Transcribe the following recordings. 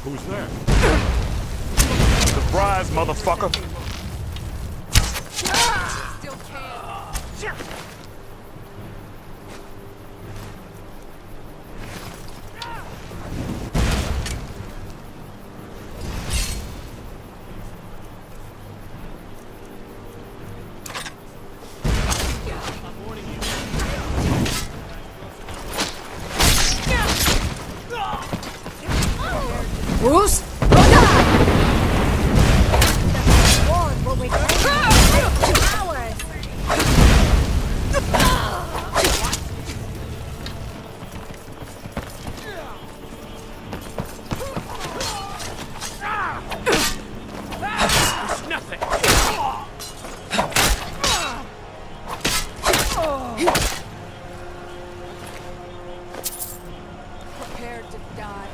Who's there? Surprise, motherfucker! Still can. Bruce? Prepared to die.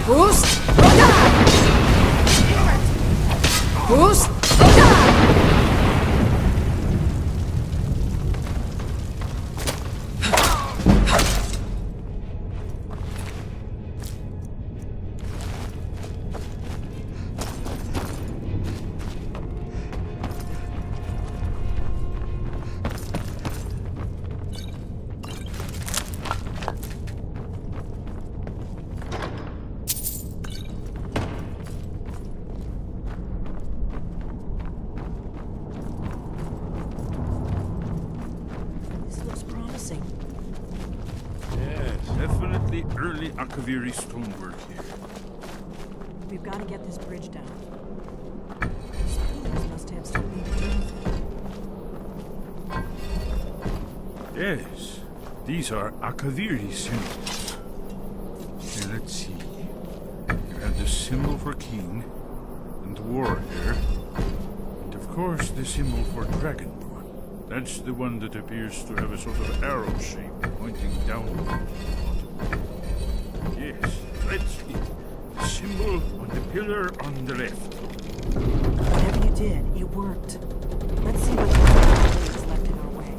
Bruce? Bruce? This looks promising. Yes, definitely early Akaviri stonework here. We've got to get this bridge down. These pillars must have something to do with it. Yes, these are Akaviri symbols. Here, let's see. You have the symbol for king, and warrior, and of course the symbol for dragonborn. That's the one that appears to have a sort of arrow shape pointing downward. Yes, let's see. The symbol on the pillar on the left. Whatever you did, it worked. Let's see what is left in our way.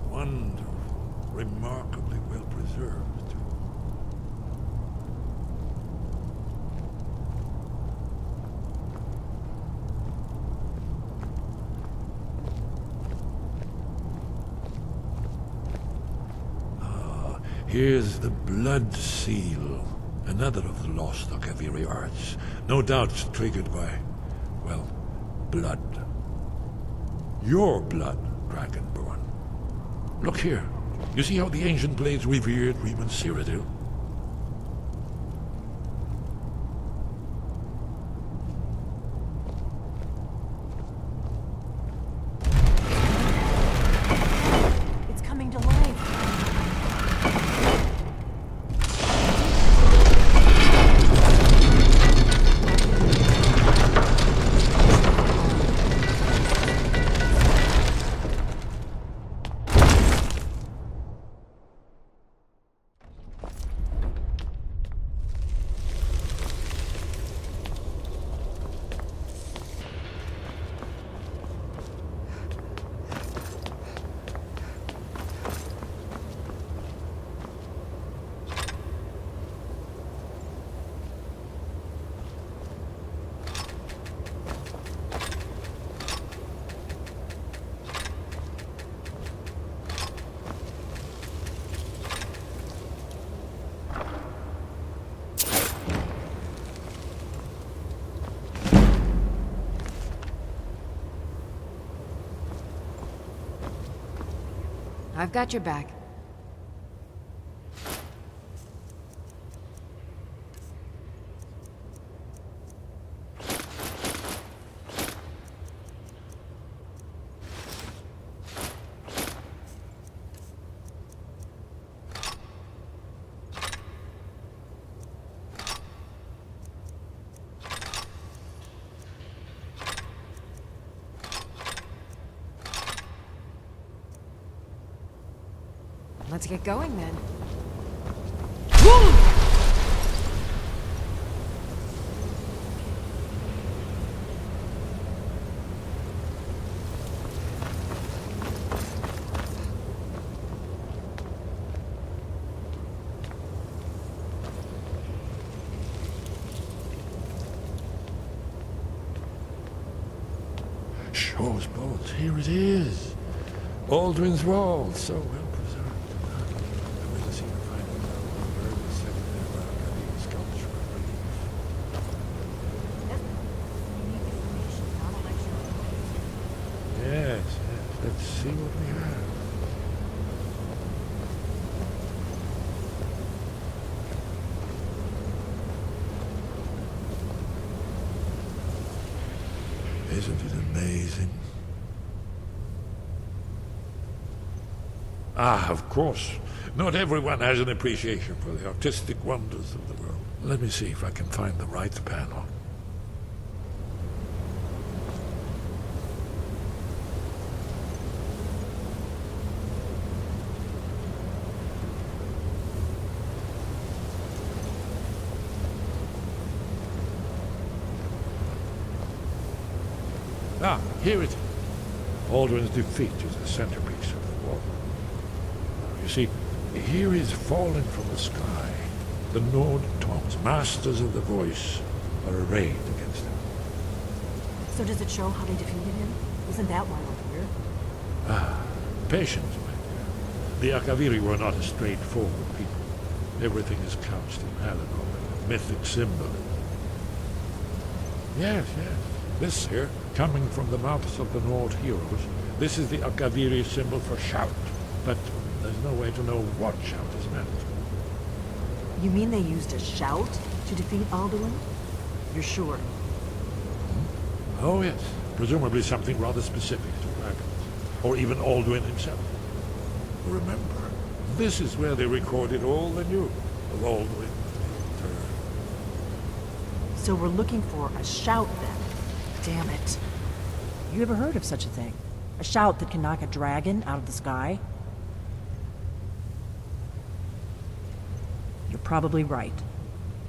Wonderful, remarkably well preserved. Ah, here's the blood seal, another of the lost Akaviri arts, no doubt triggered by, well, blood. Your blood, Dragonborn. Look here. You see how the ancient blades revered Reman Cyrodiil? It's coming to life. I've got your back. Let's get going then. Shaw's boat, here it is. Aldrin's Wall, so well preserved. I went to see the findings of the bird was set in their balcony sculpture of relief. Unique information, not a lecture. Yes, let's see what we have. Isn't it amazing? Ah, of course. Not everyone has an appreciation for the artistic wonders of the world. Let me see if I can find the right panel. Ah, here it is. Aldrin's defeat is the centerpiece of the wall. You see, here is fallen from the sky. The Nord Tongs, masters of the voice, are arrayed against him. So does it show how they defeated him? Isn't that why we're here? Patience, my dear. The Akaviri were not a straightforward people. Everything is couched in allegory, mythic symbolism. Yes. This here, coming from the mouths of the Nord heroes, this is the Akaviri symbol for shout. But there's no way to know what shout is meant. You mean they used a shout to defeat Alduin? You're sure? Oh yes, presumably something rather specific to dragons, or even Alduin himself. Remember, this is where they recorded all they knew of Alduin. So we're looking for a shout then. Damn it. You ever heard of such a thing? A shout that can knock a dragon out of the sky? You're probably right.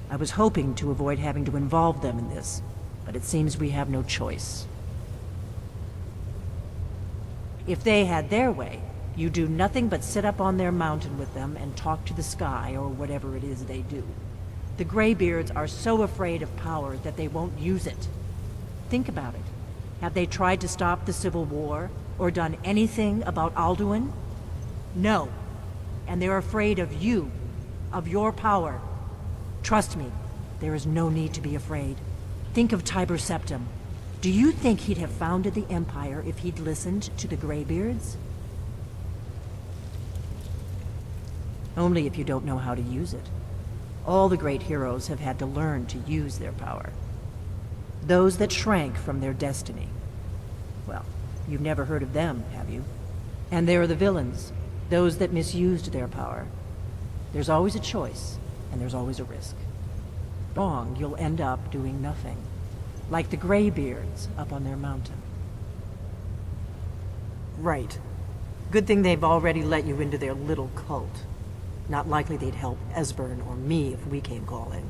I was hoping to avoid having to involve them in this, but it seems we have no choice. If they had their way, you do nothing but sit up on their mountain with them and talk to the sky or whatever it is they do. The Greybeards are so afraid of power that they won't use it. Think about it. Have they tried to stop the Civil War or done anything about Alduin? No. And they're afraid of you, of your power. Trust me, there is no need to be afraid. Think of Tiber Septim. Do you think he'd have founded the Empire if he'd listened to the Greybeards? Only if you don't know how to use it. All the great heroes have had to learn to use their power. Those that shrank from their destiny. Well, you've never heard of them, have you? And there are the villains, those that misused their power. There's always a choice, and there's always a risk. Wrong, you'll end up doing nothing. Like the Greybeards up on their mountain. Right. Good thing they've already let you into their little cult. Not likely they'd help Esbern or me if we came calling.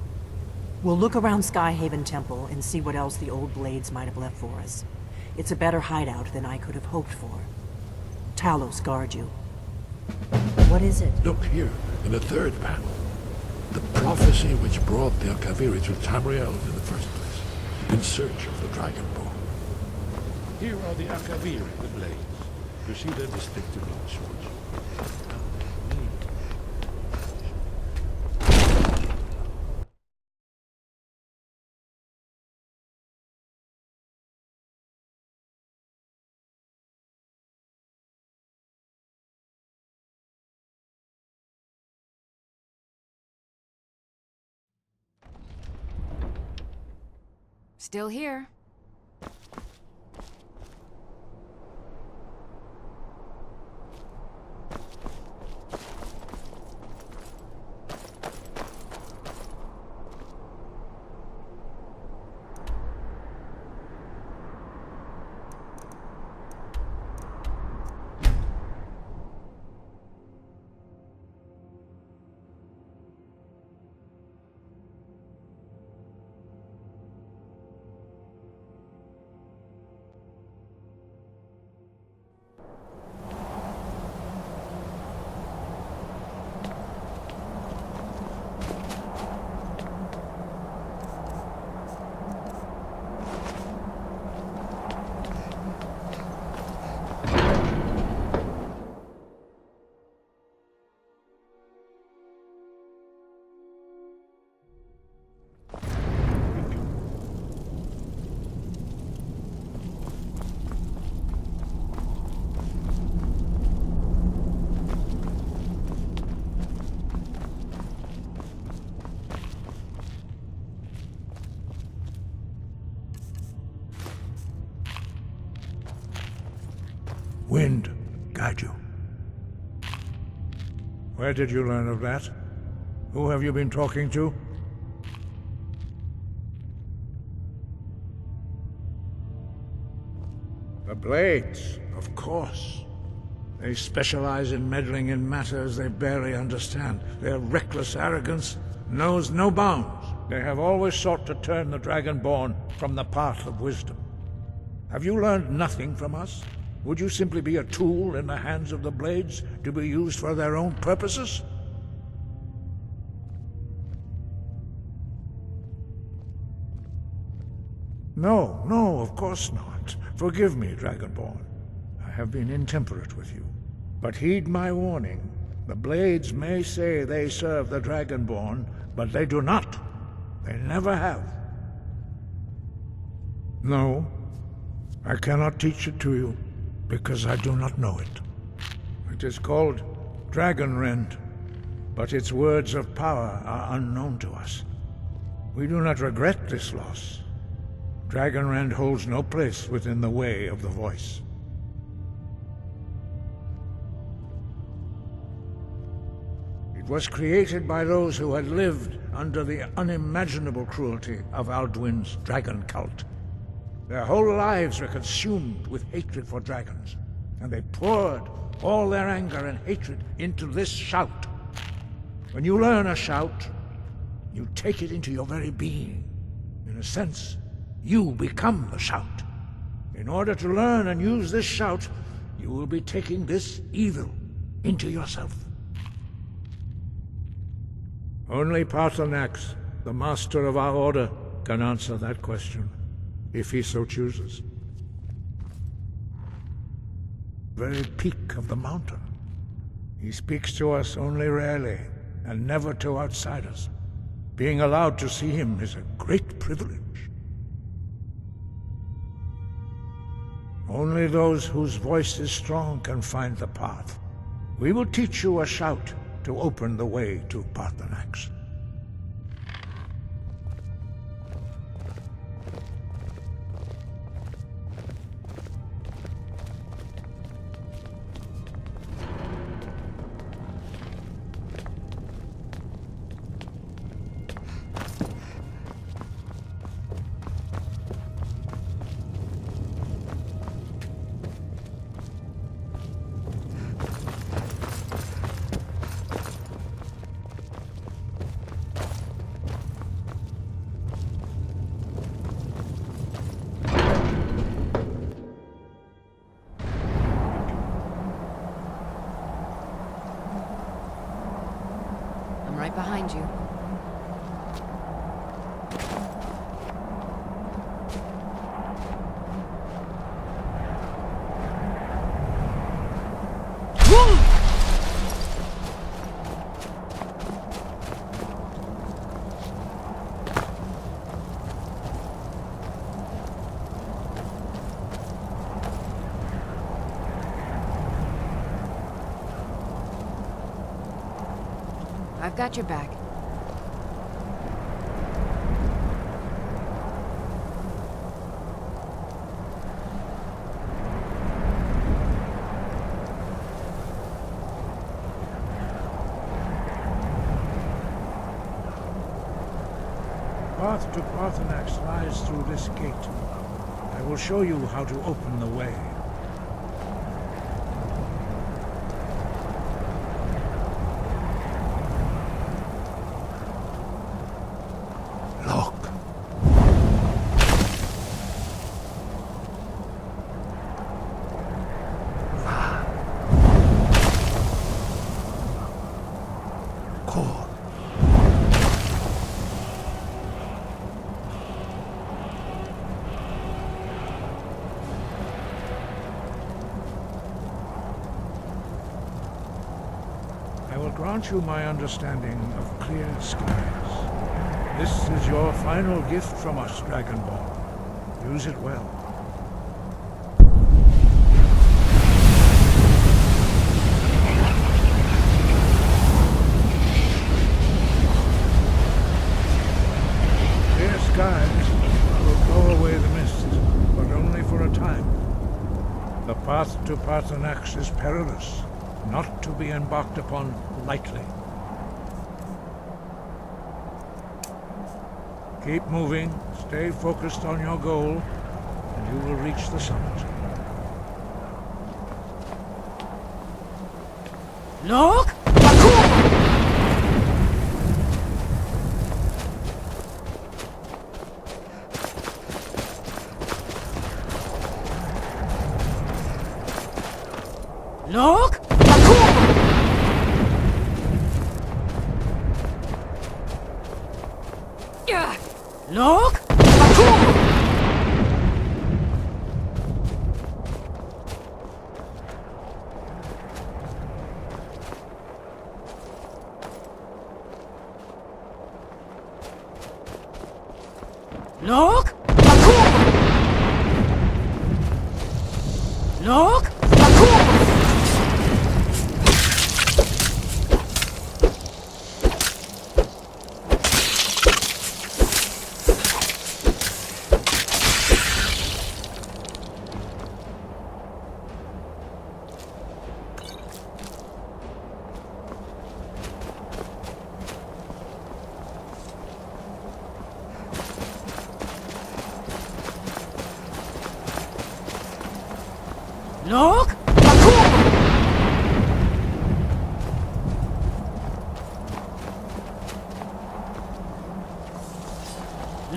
We'll look around Skyhaven Temple and see what else the old blades might have left for us. It's a better hideout than I could have hoped for. Talos guard you. What is it? Look here, in the third panel. The prophecy which brought the Akaviri to Tamriel in the first place, in search of the Dragon Bone. Here are the Akaviri, the blades. You see their distinctive long swords. Still here. Wind guide you. Where did you learn of that? Who have you been talking to? The Blades, of course. They specialize in meddling in matters they barely understand. Their reckless arrogance knows no bounds. They have always sought to turn the Dragonborn from the path of wisdom. Have you learned nothing from us? Would you simply be a tool in the hands of the Blades to be used for their own purposes? No, no, of course not. Forgive me, Dragonborn. I have been intemperate with you. But heed my warning. The Blades may say they serve the Dragonborn, but they do not. They never have. No, I cannot teach it to you, because I do not know it. It is called Dragonrend, but its words of power are unknown to us. We do not regret this loss. Dragonrend holds no place within the way of the voice. It was created by those who had lived under the unimaginable cruelty of Alduin's dragon cult. Their whole lives were consumed with hatred for dragons, and they poured all their anger and hatred into this shout. When you learn a shout, you take it into your very being. In a sense, you become the shout. In order to learn and use this shout, you will be taking this evil into yourself. Only Paarthurnax, the master of our order, can answer that question, if he so chooses. Very peak of the mountain. He speaks to us only rarely, and never to outsiders. Being allowed to see him is a great privilege. Only those whose voice is strong can find the path. We will teach you a shout to open the way to Paarthurnax. Right behind you. I've got your back. path to Parthenax lies through this gate. I will show you how to open the way. Look. Cool. I will grant you my understanding of clear skies. This is your final gift from us, Dragonborn. Use it well. Clear skies will blow away the mist, but only for a time. The path to Parthenax is perilous, not to be embarked upon lightly. Keep moving, stay focused on your goal, and you will reach the summit. Look! Look! Look! Look! Look! Look!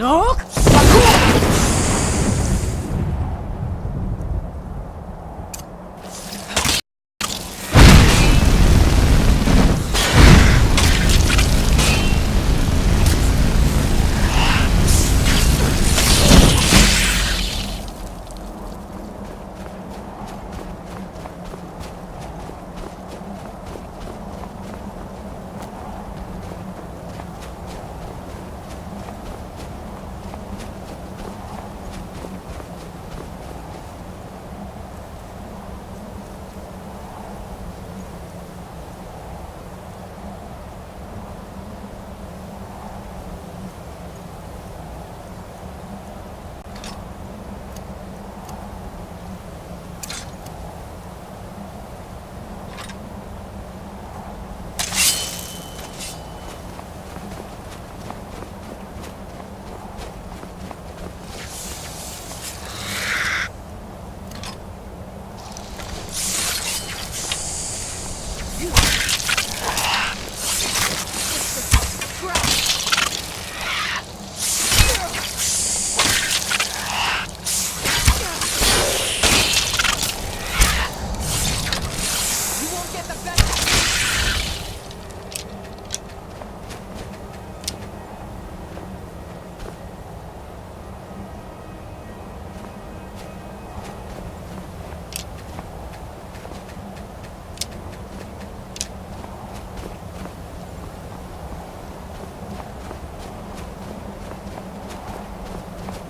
Look!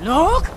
Look!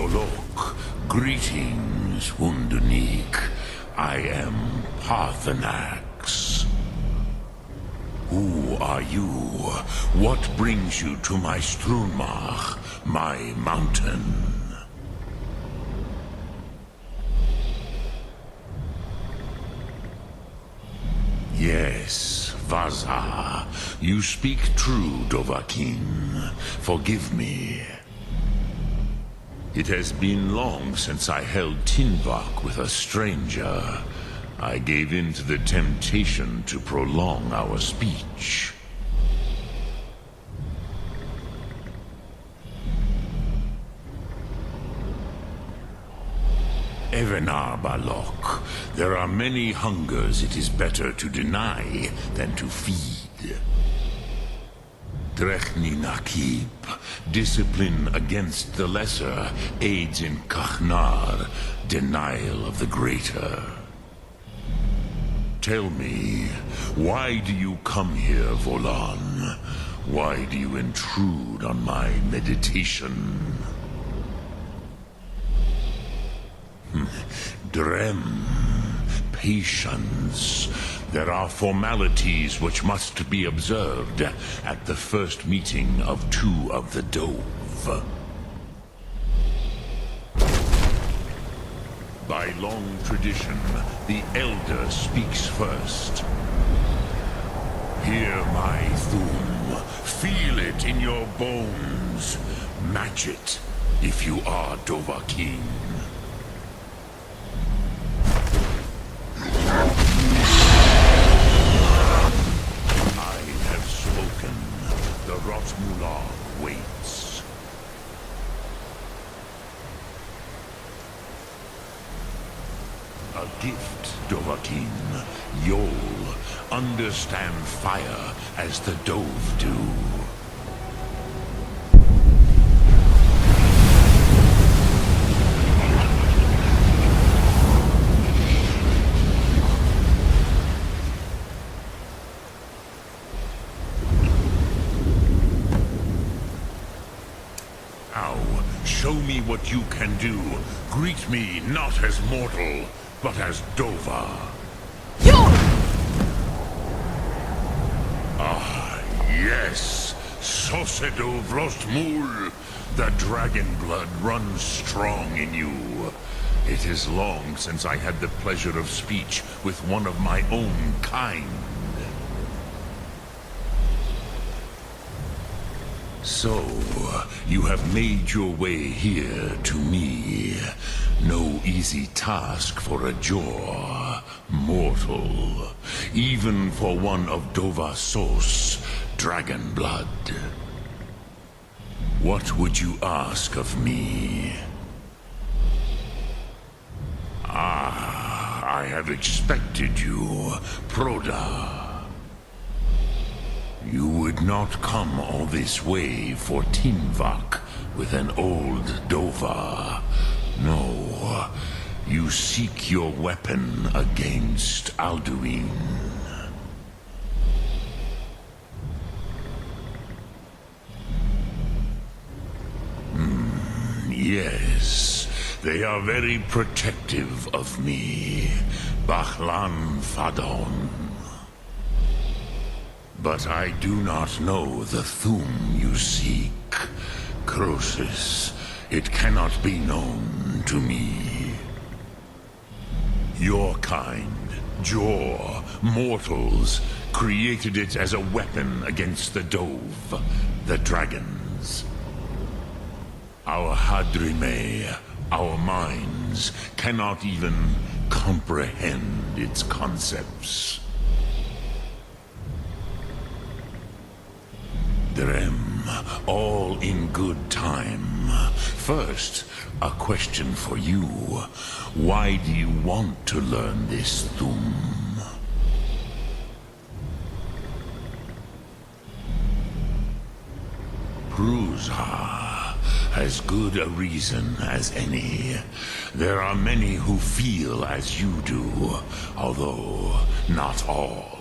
Bolok, greetings, Wunderneek. I am Parthenax. Who are you? What brings you to my Strunmach, my mountain? Yes, Vaza. You speak true, Dovahkiin. Forgive me. It has been long since I held Tinvak with a stranger. I gave in to the temptation to prolong our speech. Evenar Balok, there are many hungers it is better to deny than to feed. Drechni Nakib, discipline against the lesser, aids in Kachnar, denial of the greater. Tell me, why do you come here, Volan? Why do you intrude on my meditation? Drem, patience. There are formalities which must be observed at the first meeting of two of the Dove. By long tradition, the Elder speaks first. Hear my Thum. Feel it in your bones. Match it if you are Dovahkiin. I have spoken. The Rotmula waits. A gift, Dovahkiin. You'll understand fire as the Dove do. Show me what you can do. Greet me not as mortal, but as Dova. Ah, yes. Sosedo Vrostmul. The dragon blood runs strong in you. It is long since I had the pleasure of speech with one of my own kind. So, you have made your way here to me. No easy task for a Jor, mortal. Even for one of Dovasos, dragon blood. What would you ask of me? Ah, I have expected you, Proda. You would not come all this way for Tinvak with an old Dova. No, you seek your weapon against Alduin. Yes, they are very protective of me. Bachlan Fadon. But I do not know the Thum you seek. Croesus, it cannot be known to me. Your kind, Jor, mortals, created it as a weapon against the Dove, the dragons. Our Hadrime, our minds, cannot even comprehend its concepts. Drem, all in good time. First, a question for you. Why do you want to learn this Thum? Pruzha, as good a reason as any. There are many who feel as you do, although not all.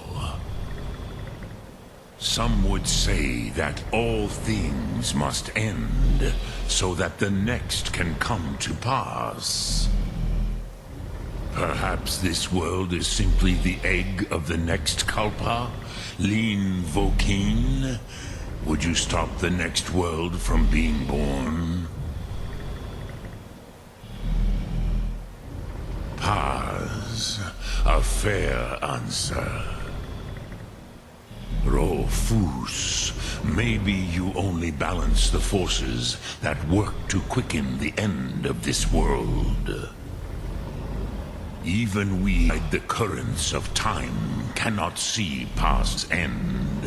Some would say that all things must end, so that the next can come to pass. Perhaps this world is simply the egg of the next Kalpa, Lean Vokeen. Would you stop the next world from being born? Paz, a fair answer. Rofus, maybe you only balance the forces that work to quicken the end of this world. Even we, the currents of time, cannot see past end.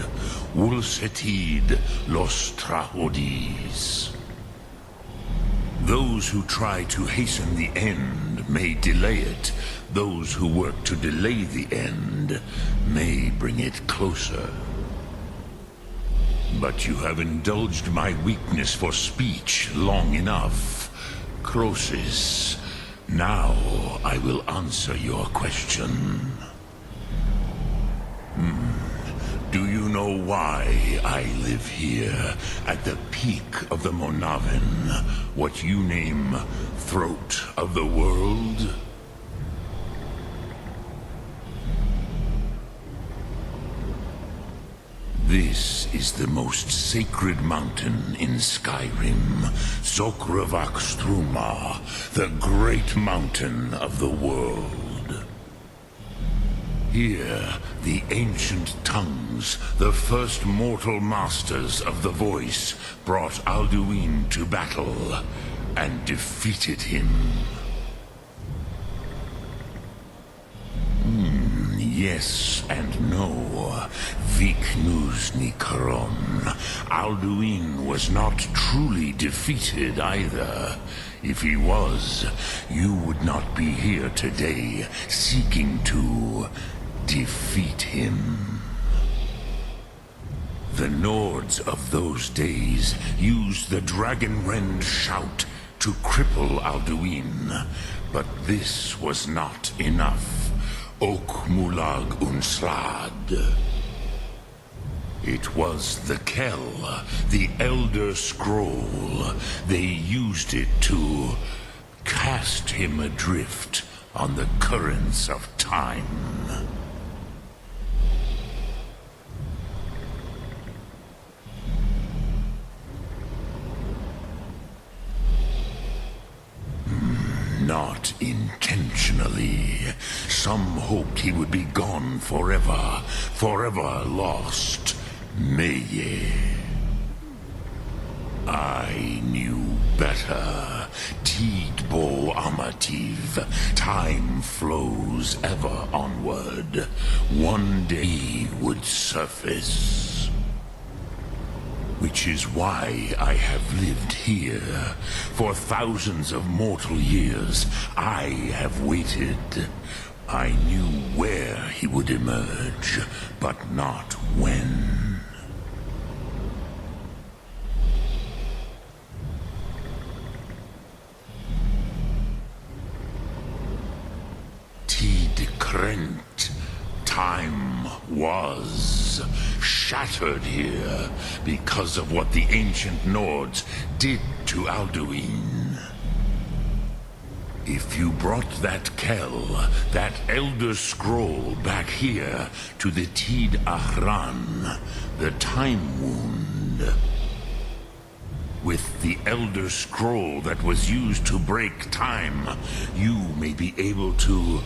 Wulsetid los trahodis. Those who try to hasten the end may delay it. Those who work to delay the end may bring it closer. But you have indulged my weakness for speech long enough. Croesus, now I will answer your question. Do you know why I live here, at the peak of the Monavin, what you name Throat of the World? This is the most sacred mountain in Skyrim, Zokravak Struma, the great mountain of the world. Here, the ancient tongues, the first mortal masters of the voice, brought Alduin to battle and defeated him. Yes and no. Viknus Nikaron. Alduin was not truly defeated either. If he was, you would not be here today seeking to defeat him. The Nords of those days used the Dragonrend shout to cripple Alduin, but this was not enough. Ok Mulag Unslad. It was the Kell, the Elder Scroll. They used it to cast him adrift on the currents of time. Not intentionally. Some hoped he would be gone forever, forever lost. Meye. I knew better. Tidbo Amativ. Time flows ever onward. One day he would surface. Which is why I have lived here. For thousands of mortal years, I have waited. I knew where he would emerge, but not when. Tidkrent. Time was shattered here because of what the ancient Nords did to Alduin. If you brought that Kell, that Elder Scroll back here to the Tid Ahran, the Time Wound, with the Elder Scroll that was used to break time, you may be able to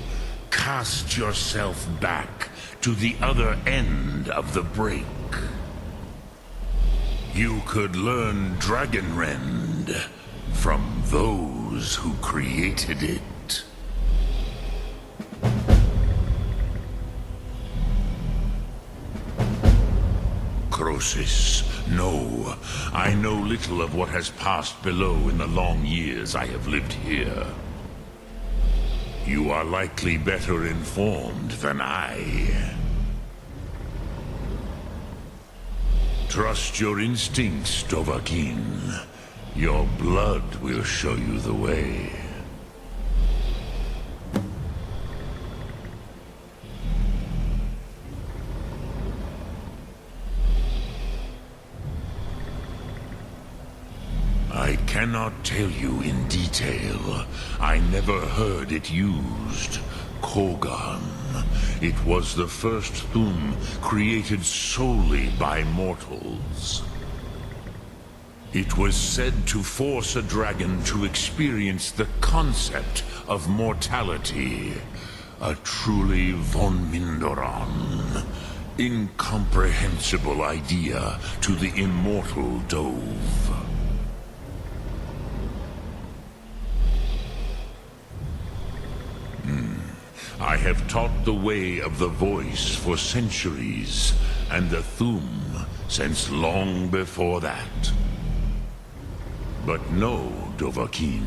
cast yourself back to the other end of the break. You could learn Dragonrend from those who created it. Croesus, no. I know little of what has passed below in the long years I have lived here. You are likely better informed than I. Trust your instincts, Dovahkiin. Your blood will show you the way. I cannot tell you in detail. I never heard it used. Kogan. It was the first Thum created solely by mortals. It was said to force a dragon to experience the concept of mortality. A truly von Mindoran. Incomprehensible idea to the immortal Dove. I have taught the way of the voice for centuries, and the Thum since long before that. But no, Dovahkiin.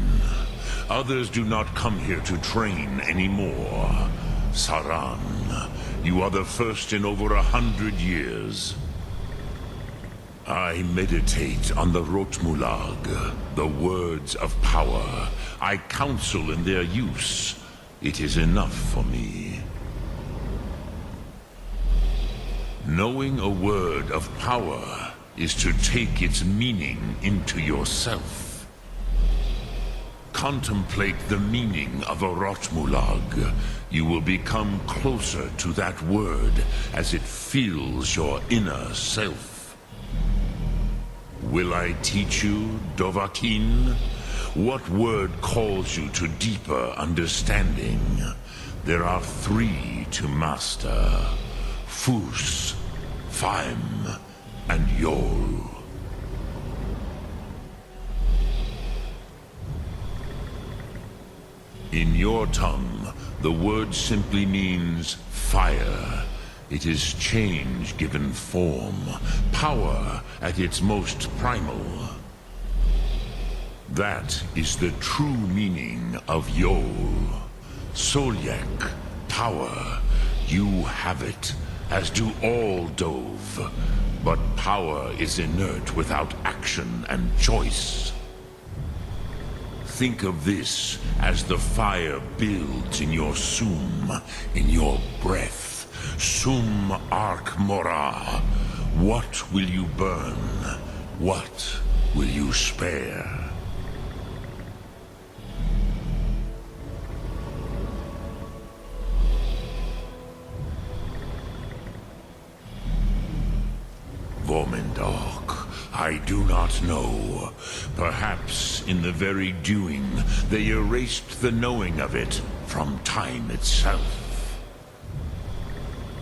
Others do not come here to train anymore. Saran, you are the first in over 100 years. I meditate on the Rotmulag, the words of power. I counsel in their use. It is enough for me. Knowing a word of power is to take its meaning into yourself. Contemplate the meaning of a Rotmulag. You will become closer to that word as it fills your inner self. Will I teach you, Dovahkiin? What word calls you to deeper understanding? There are 3 to master. Fus, Faim, and Yol. In your tongue, the word simply means fire. It is change given form, power at its most primal. That is the true meaning of Yol. Solyek, power. You have it, as do all Dove. But power is inert without action and choice. Think of this as the fire builds in your Sum, in your breath. Sum Ark Mora. What will you burn? What will you spare? Vomendok, I do not know. Perhaps in the very doing, they erased the knowing of it from time itself.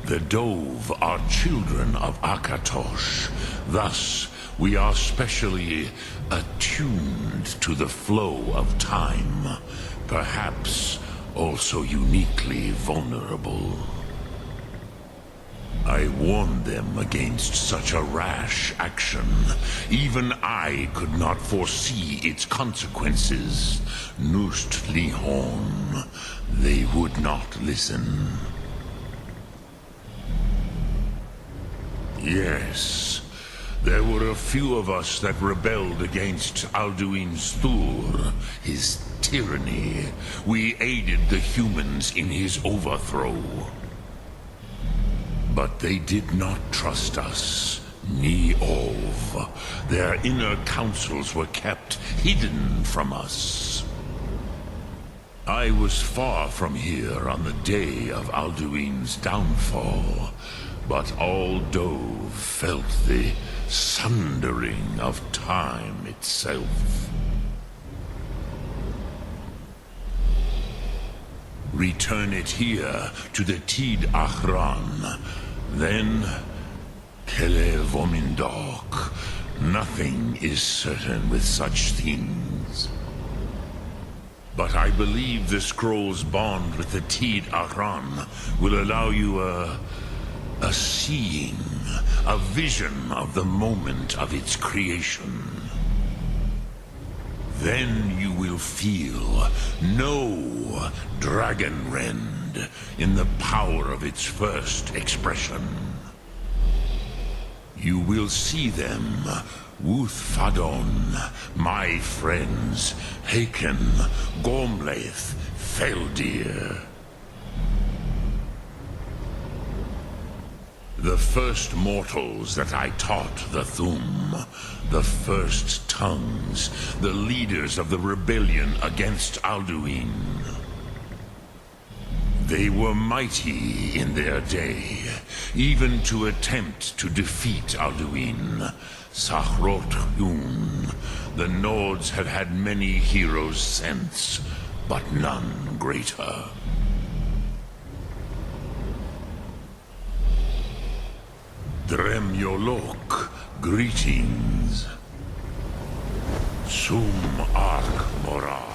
The Dove are children of Akatosh. Thus, we are specially attuned to the flow of time. Perhaps also uniquely vulnerable. I warned them against such a rash action. Even I could not foresee its consequences. Nust Lihon. They would not listen. Yes, there were a few of us that rebelled against Alduin Stur, his tyranny. We aided the humans in his overthrow. But they did not trust us, ni Ov. Their inner counsels were kept hidden from us. I was far from here on the day of Alduin's downfall, but all Dove felt the sundering of time itself. Return it here to the Tid Achran. Then, Kele Vomindok. Nothing is certain with such things. But I believe the scroll's bond with the Tid Achran will allow you a seeing, a vision of the moment of its creation. Then you will feel, know Dragonrend in the power of its first expression. You will see them, Wuthfadon, my friends, Haken, Gormlaith, Feldir. The first mortals that I taught the Thum. The first tongues. The leaders of the rebellion against Alduin. They were mighty in their day, even to attempt to defeat Alduin. Sahrot Yun. The Nords have had many heroes since, but none greater. Dremyolok, greetings. Sum Ark Mora.